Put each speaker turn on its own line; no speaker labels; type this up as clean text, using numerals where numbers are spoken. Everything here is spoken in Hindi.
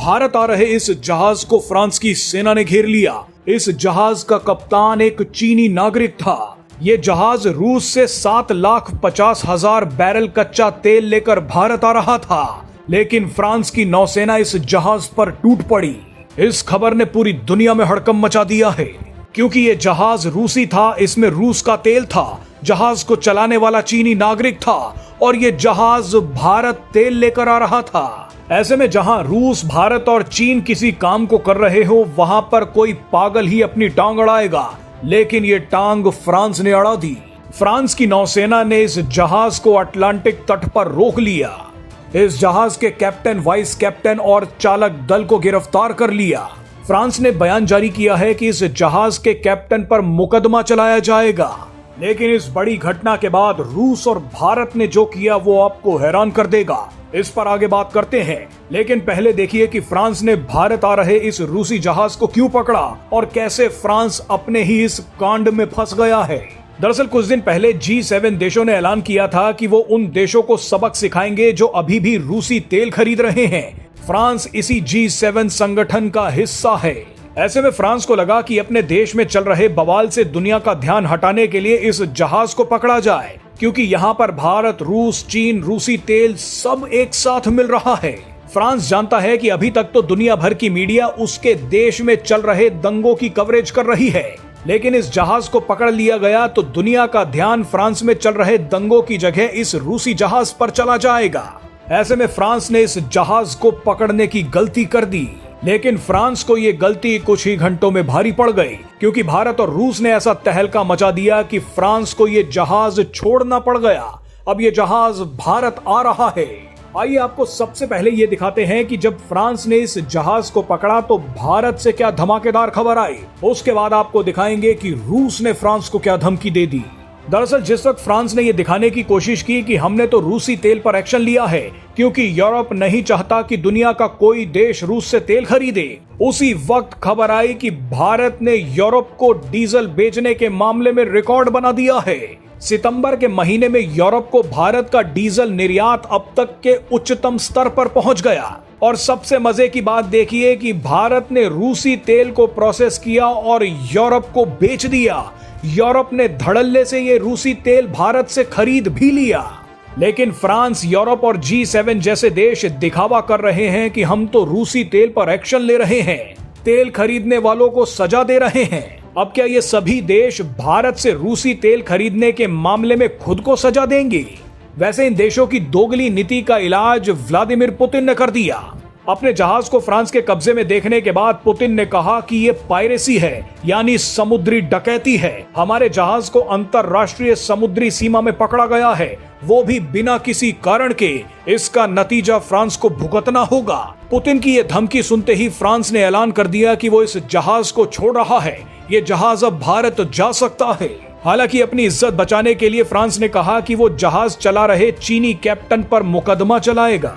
भारत आ रहे इस जहाज को फ्रांस की सेना ने घेर लिया। इस जहाज का कप्तान एक चीनी नागरिक था। ये जहाज रूस से 7,50,000 बैरल कच्चा तेल लेकर भारत आ रहा था, लेकिन फ्रांस की नौसेना इस जहाज पर टूट पड़ी। इस खबर ने पूरी दुनिया में हड़कंप मचा दिया है, क्योंकि ये जहाज रूसी था, इसमें रूस का तेल था, जहाज को चलाने वाला चीनी नागरिक था और ये जहाज भारत तेल लेकर आ रहा था। ऐसे में जहां रूस, भारत और चीन किसी काम को कर रहे हो, वहां पर कोई पागल ही अपनी टांग अड़ाएगा, लेकिन ये टांग फ्रांस ने अड़ा दी। फ्रांस की नौसेना ने इस जहाज को अटलांटिक तट पर रोक लिया। इस जहाज के कैप्टन, वाइस कैप्टन और चालक दल को गिरफ्तार कर लिया। फ्रांस ने बयान जारी किया है कि इस जहाज के कैप्टन पर मुकदमा चलाया जाएगा। लेकिन इस बड़ी घटना के बाद रूस और भारत ने जो किया वो आपको हैरान कर देगा। इस पर आगे बात करते हैं, लेकिन पहले देखिए कि फ्रांस ने भारत आ रहे इस रूसी जहाज को क्यों पकड़ा और कैसे फ्रांस अपने ही इस कांड में फंस गया है। दरअसल कुछ दिन पहले G7 देशों ने ऐलान किया था कि वो उन देशों को सबक सिखाएंगे जो अभी भी रूसी तेल खरीद रहे हैं। फ्रांस इसी G7 संगठन का हिस्सा है। ऐसे में फ्रांस को लगा कि अपने देश में चल रहे बवाल से दुनिया का ध्यान हटाने के लिए इस जहाज को पकड़ा जाए, क्योंकि यहाँ पर भारत, रूस, चीन, रूसी तेल सब एक साथ मिल रहा है। फ्रांस जानता है कि अभी तक तो दुनिया भर की मीडिया उसके देश में चल रहे दंगों की कवरेज कर रही है, लेकिन इस जहाज को पकड़ लिया गया तो दुनिया का ध्यान फ्रांस में चल रहे दंगों की जगह इस रूसी जहाज पर चला जाएगा। ऐसे में फ्रांस ने इस जहाज को पकड़ने की गलती कर दी, लेकिन फ्रांस को ये गलती कुछ ही घंटों में भारी पड़ गई, क्योंकि भारत और रूस ने ऐसा तहलका मचा दिया कि फ्रांस को ये जहाज छोड़ना पड़ गया। अब ये जहाज भारत आ रहा है। आइए आपको सबसे पहले ये दिखाते हैं कि जब फ्रांस ने इस जहाज को पकड़ा तो भारत से क्या धमाकेदार खबर आई। उसके बाद आपको दिखाएंगे कि रूस ने फ्रांस को क्या धमकी दे दी। दरअसल जिस वक्त फ्रांस ने यह दिखाने की कोशिश की कि हमने तो रूसी तेल पर एक्शन लिया है, क्योंकि यूरोप नहीं चाहता कि दुनिया का कोई देश रूस से तेल खरीदे, उसी वक्त खबर आई कि भारत ने यूरोप को डीजल बेचने के मामले में रिकॉर्ड बना दिया है। सितंबर के महीने में यूरोप को भारत का डीजल निर्यात अब तक के उच्चतम स्तर पर पहुंच गया। और सबसे मजे की बात देखिए कि भारत ने रूसी तेल को प्रोसेस किया और यूरोप को बेच दिया। यूरोप ने धड़ल्ले से ये रूसी तेल भारत से खरीद भी लिया। लेकिन फ्रांस, यूरोप और G7 जैसे देश दिखावा कर रहे हैं कि हम तो रूसी तेल पर एक्शन ले रहे हैं, तेल खरीदने वालों को सजा दे रहे हैं। अब क्या ये सभी देश भारत से रूसी तेल खरीदने के मामले में खुद को सजा देंगे? वैसे इन देशों की दोगली नीति का इलाज व्लादिमीर पुतिन ने कर दिया। अपने जहाज को फ्रांस के कब्जे में देखने के बाद पुतिन ने कहा कि ये पायरेसी है, यानी समुद्री डकैती है। हमारे जहाज को अंतरराष्ट्रीय समुद्री सीमा में पकड़ा गया है, वो भी बिना किसी कारण के। इसका नतीजा फ्रांस को भुगतना होगा। पुतिन की ये धमकी सुनते ही फ्रांस ने ऐलान कर दिया कि वो इस जहाज को छोड़ रहा है। ये जहाज अब भारत जा सकता है। हालांकि अपनी इज्जत बचाने के लिए फ्रांस ने कहा कि वो जहाज चला रहे चीनी कैप्टन पर मुकदमा चलाएगा।